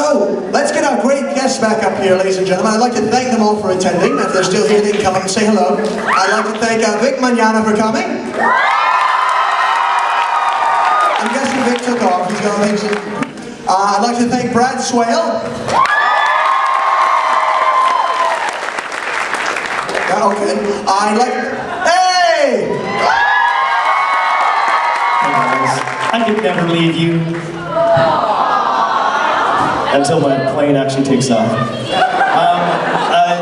So, let's get our great guests back up here, ladies and gentlemen. I'd like to thank them all for attending. If they're still here, they can come up and say hello. I'd like to thank Vic Manana for coming. I'm guessing Vic took off. He's got things. I'd like to thank Brad Swale. Okay. I'd like... Hey! Hey guys, I could never leave you. Until my plane actually takes off.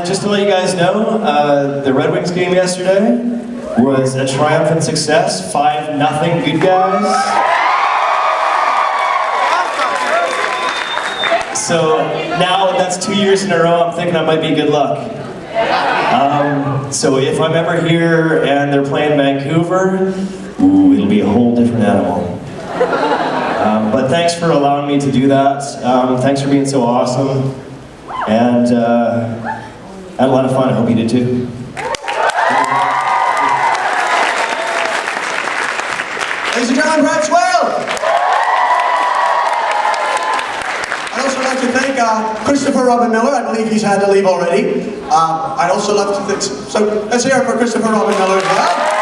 Just to let you guys know, the Red Wings game yesterday was a triumphant success. 5-0, good guys. So now that's 2 years in a row, I'm thinking I might be good luck. So if I'm ever here and they're playing Vancouver, ooh, it'll be a whole different animal. But thanks for allowing me to do that. Thanks for being so awesome. And I had a lot of fun. I hope you did too. Ladies and gentlemen, Brad Swale. I'd also like to thank Christopher Robin Miller. I believe he's had to leave already. I'd also love to thank... So let's hear it for Christopher Robin Miller as well.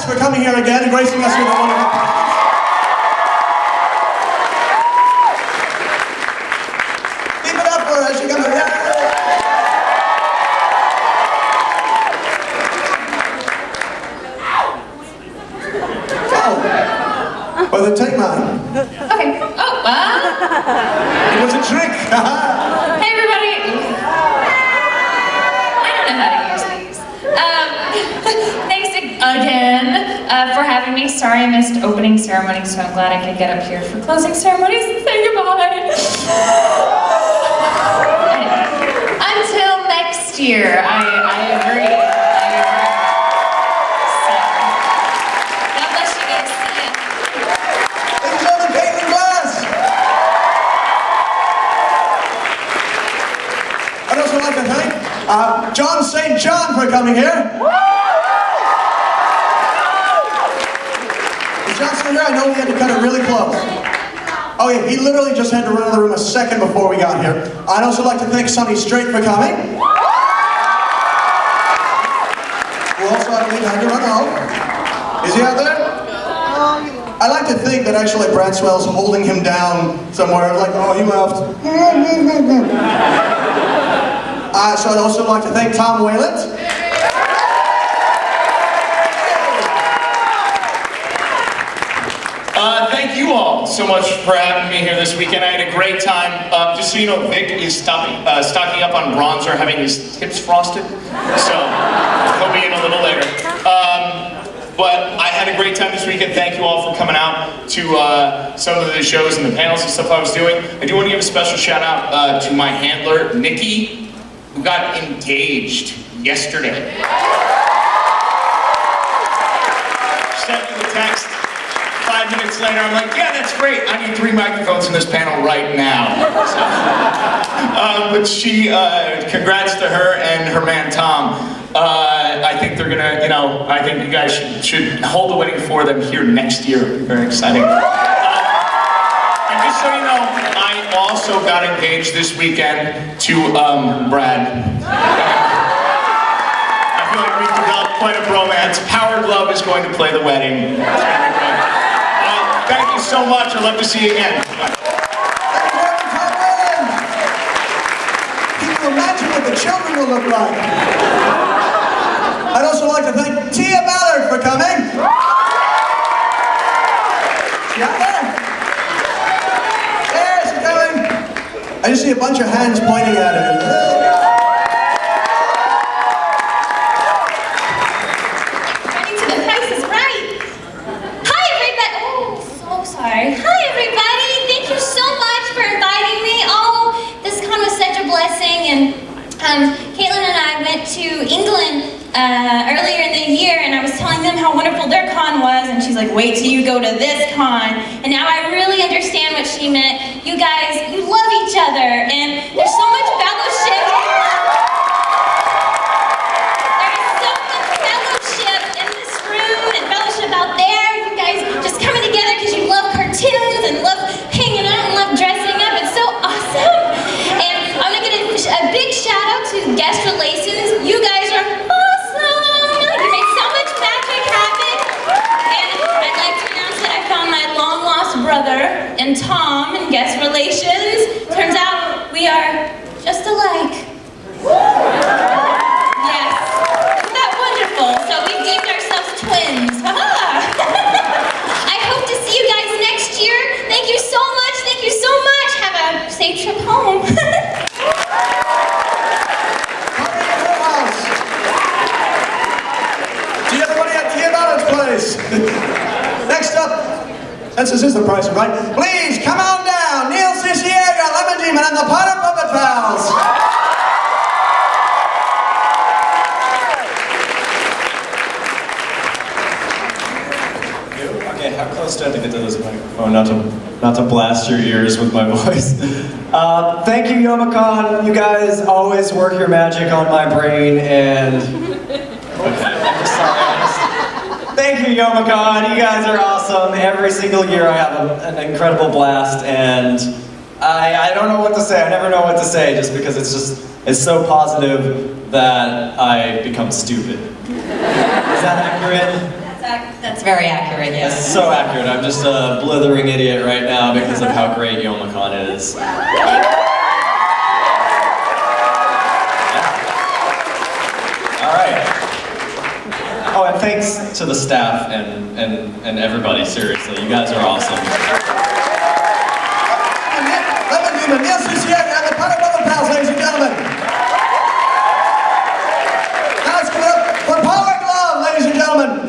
For coming here again and gracing us with a wonderful presence. Keep it up for her as she comes here. Oh. Well, then take mine. Okay. Oh, It was a trick. Hey, everybody. I don't know how to use these. Thanks again for having me. Sorry I missed opening ceremony, so I'm glad I could get up here for closing ceremonies and say goodbye. Until next year, I agree. So, God bless you guys. Ladies and gentlemen, Caitlin Glass. I'd also like to thank John St. John for coming here. Here, I know we had to cut it really close. Oh yeah, he literally just had to run out of the room a second before we got here. I'd also like to thank Sonny Strait for coming. Who also, I believe, had to run out. Is he out there? I like to think that actually Brad Swale's holding him down somewhere, like, oh, he left. So I'd also like to thank Tom Wayland. Thank you all so much for having me here this weekend. I had a great time. Just so you know, Vic is stocking up on bronzer, having his tips frosted. So he'll be in a little later. But I had a great time this weekend. Thank you all for coming out to some of the shows and the panels and stuff I was doing. I do want to give a special shout out to my handler, Nikki, who got engaged yesterday. She sent me the text. 5 minutes later, I'm like, yeah, that's great. I need 3 microphones in this panel right now. So, but she, congrats to her and her man, Tom. I think they're gonna, I think you guys should hold a wedding for them here next year. It'll be very exciting. And just so you know, I also got engaged this weekend to Brad. I feel like we've developed quite a bromance. Power Glove is going to play the wedding. It's gonna be great. Thank you so much. I'd love to see you again. Bye. Can you imagine what the children will look like? I'd also like to thank Tia Ballard for coming. Yes, she's coming. I just see a bunch of hands pointing at her. Hi everybody! Thank you so much for inviting me. Oh, this con was such a blessing, and Caitlin and I went to England earlier in the year, and I was telling them how wonderful their con was, and she's like, wait till you go to this con. And now I really understand what she meant. You guys, you love each other, and there's so much fellowship. There's so much fellowship in this room and fellowship out there. You guys just coming together because brother and Tom in guest relations. Turns out we are just alike. Yes, isn't that wonderful? So we deemed ourselves twins. I hope to see you guys next year. Thank you so much. Thank you so much. Have a safe trip home. See everybody at Giovanna's place. Next up, since this is the price right, please come on down. Neil Ciciega, Lemon Demon, and the Potter Puppet Pals. Okay, how close do I have to get to this microphone? Not to blast your ears with my voice. Thank you, Youmacon. You guys always work your magic on my brain, and okay, I'm just sorry. Thank you, Youmacon. You guys are awesome. Every single year I have an incredible blast, and I don't know what to say. I never know what to say, just because it's so positive that I become stupid. Is that accurate? That's very accurate, yes. That's so accurate. I'm just a blithering idiot right now because of how great Youmacon is. All right. Oh, and thanks to the staff and everybody, seriously. You guys are awesome. Lemon Demon, Neil Ciciega, and the Potter Puppet Pals, ladies and gentlemen. Now it's coming up for Power Glove, ladies and gentlemen.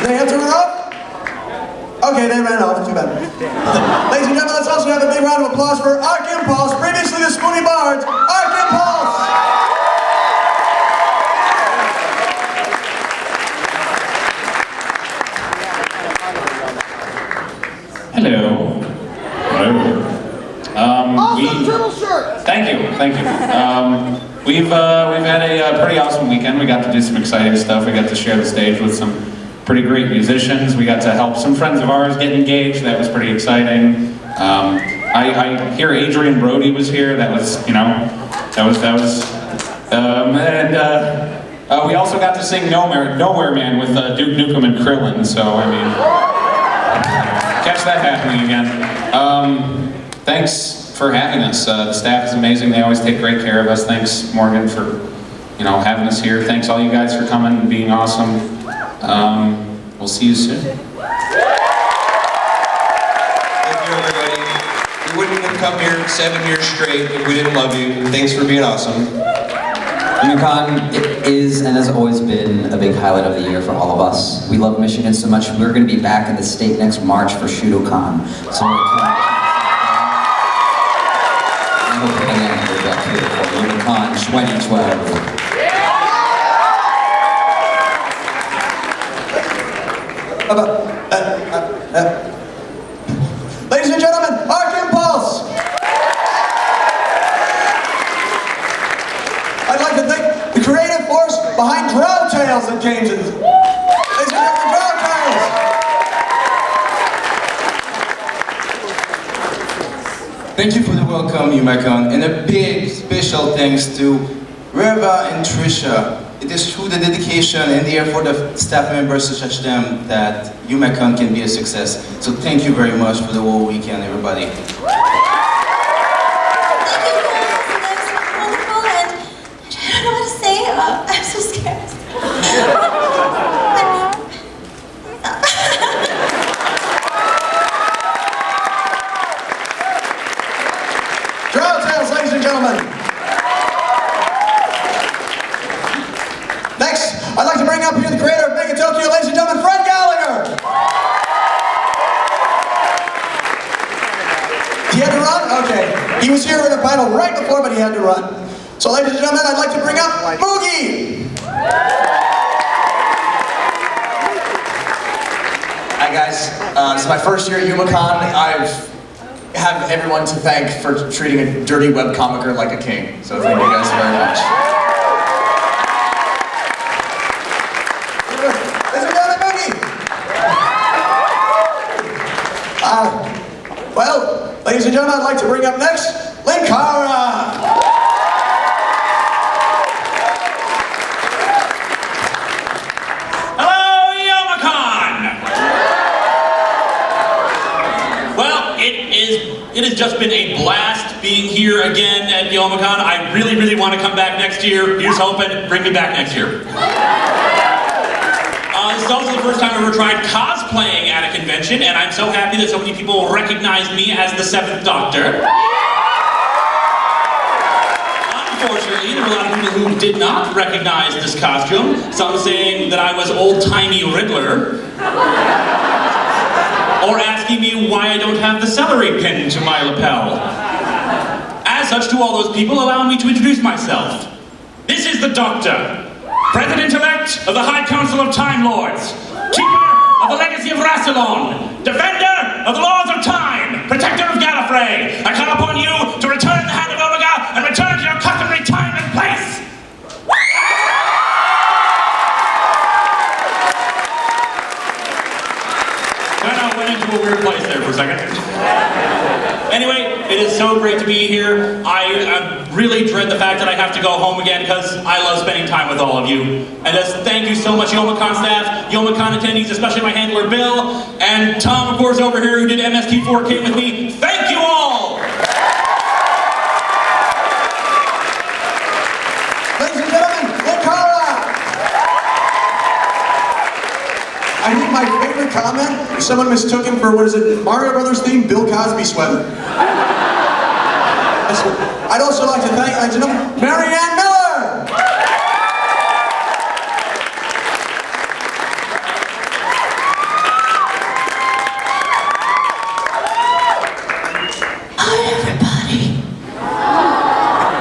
They have to run off? Okay, they ran off. Too bad. Ladies and gentlemen, let's also have a big round of applause for Arc Impulse, previously the Spoony Bards. Arc Impulse! Hello. Hello. Awesome turtle shirt! Thank you. We've had a pretty awesome weekend. We got to do some exciting stuff. We got to share the stage with some pretty great musicians. We got to help some friends of ours get engaged. That was pretty exciting. I hear Adrian Brody was here. That was, we also got to sing Nowhere Man with Duke Nukem and Krillin. So I mean, catch that happening again. Thanks for having us. The staff is amazing. They always take great care of us. Thanks, Morgan, for having us here. Thanks all you guys for coming and being awesome. We'll see you soon. Thank you, everybody. We wouldn't have come here 7 years straight if we didn't love you. Thanks for being awesome. Youmacon is and has always been a big highlight of the year for all of us. We love Michigan so much. We're going to be back in the state next March for ShudoCon. So I hope we're going to have back here for Youmacon 2012. Ladies and gentlemen, Arc Impulse! I'd like to thank the creative force behind Drow Tales that came to this. Ladies and gentlemen, Drow Tales! Thank you for the welcome, Youmacon, and a big special thanks to Reva and Trisha. It is through the dedication and the effort of staff members such as them that Youmacon can be a success. So thank you very much for the whole weekend, everybody. Thank you guys. That was wonderful, and I don't know what to say. I'm so scared. Drow Tales, ladies and gentlemen. Next, I'd like to bring up here the creator of Mega Tokyo, ladies and gentlemen, Fred Gallagher. He had to run? Okay. He was here in the panel right before, but he had to run. So, ladies and gentlemen, I'd like to bring up Moogie. Hi guys, this is my first year at Youmacon. I have everyone to thank for treating a dirty webcomicer like a king. So thank you guys very much. Ladies and gentlemen, Moogie. Well, ladies and gentlemen, I'd like to bring up next, Linkara. Hello, Youmacon! it has just been a blast being here again at Youmacon. I really, really want to come back next year. Here's hoping, bring me back next year. This is also the first time I've ever tried cosplaying at a convention, and I'm so happy that so many people recognize me as the 7th Doctor. Unfortunately, there were a lot of people who did not recognize this costume, some saying that I was old-timey Riddler, or asking me why I don't have the celery pinned to my lapel. As such, to all those people, allow me to introduce myself. This is the Doctor, President-elect of the High Council of Time Lords, Keeper of the Legacy of Rassilon, Defender of the Laws of Time, Protector of Gallifrey. I call upon you to return the hand of Omega and return to your customary time and place. I went into a weird place there for a second. Anyway, it is so great to be here. I really dread the fact that I have to go home again because I love spending time with all of you. And just thank you so much, Youmacon staff, Youmacon attendees, especially my handler Bill, and Tom, of course, over here who did MST4K with me. Thank you all! Ladies and gentlemen, Wakara! I think my favorite comment is someone mistook him for, what is it, Mario Brothers theme, Bill Cosby sweater. I'd also like to thank, ladies and gentlemen, Mary Ann Miller! Hi, everybody.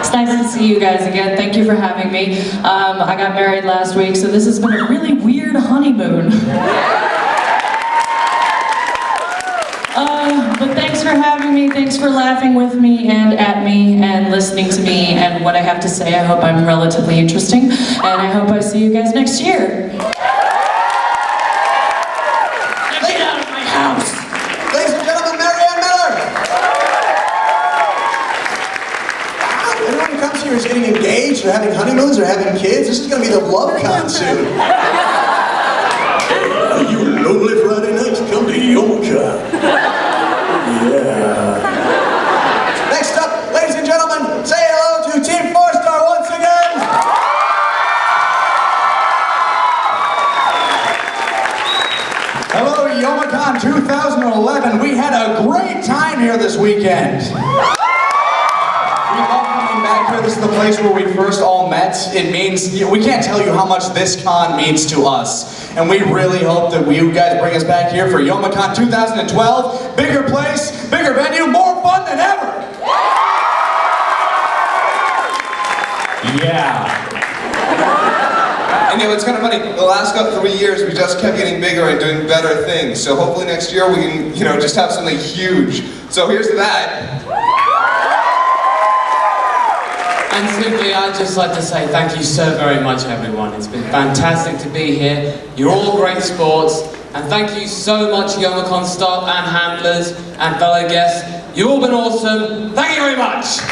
It's nice to see you guys again. Thank you for having me. I got married last week, so this has been a really weird honeymoon. But thanks for having me, thanks for laughing with me and at me and listening to me and what I have to say. I hope I'm relatively interesting, and I hope I see you guys next year. Now get out of my house! Ladies and gentlemen, Mary Ann Miller! Wow, anyone who comes here is getting engaged or having honeymoons or having kids. This is going to be the LoveCon soon. You lonely Friday nights, come to Youmacon. Yeah. Next up, ladies and gentlemen, say hello to Team 4-Star once again. Hello, Youmacon 2011. We had a great time here this weekend. We love coming back here. This is the place where we first all met. It means, we can't tell you how much this con means to us. And we really hope that you guys bring us back here for Youmacon 2012. Bigger place, bigger venue, more fun than ever. Yeah. And it's kind of funny, the last 3 years we just kept getting bigger and doing better things. So hopefully next year we can, just have something huge. So here's to that. And simply, I'd just like to say thank you so very much, everyone. It's been fantastic to be here. You're all great sports. And thank you so much, Youmacon staff and handlers and fellow guests. You've all been awesome. Thank you very much.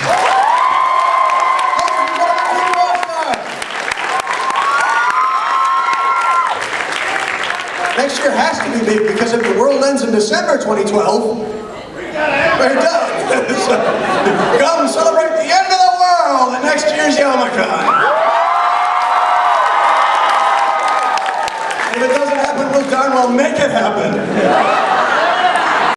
Next year has to be big because if the world ends in December 2012, we're done. So, come celebrate the end of the world at next year's Youmacon. And if it doesn't happen, we'll darn well make it happen.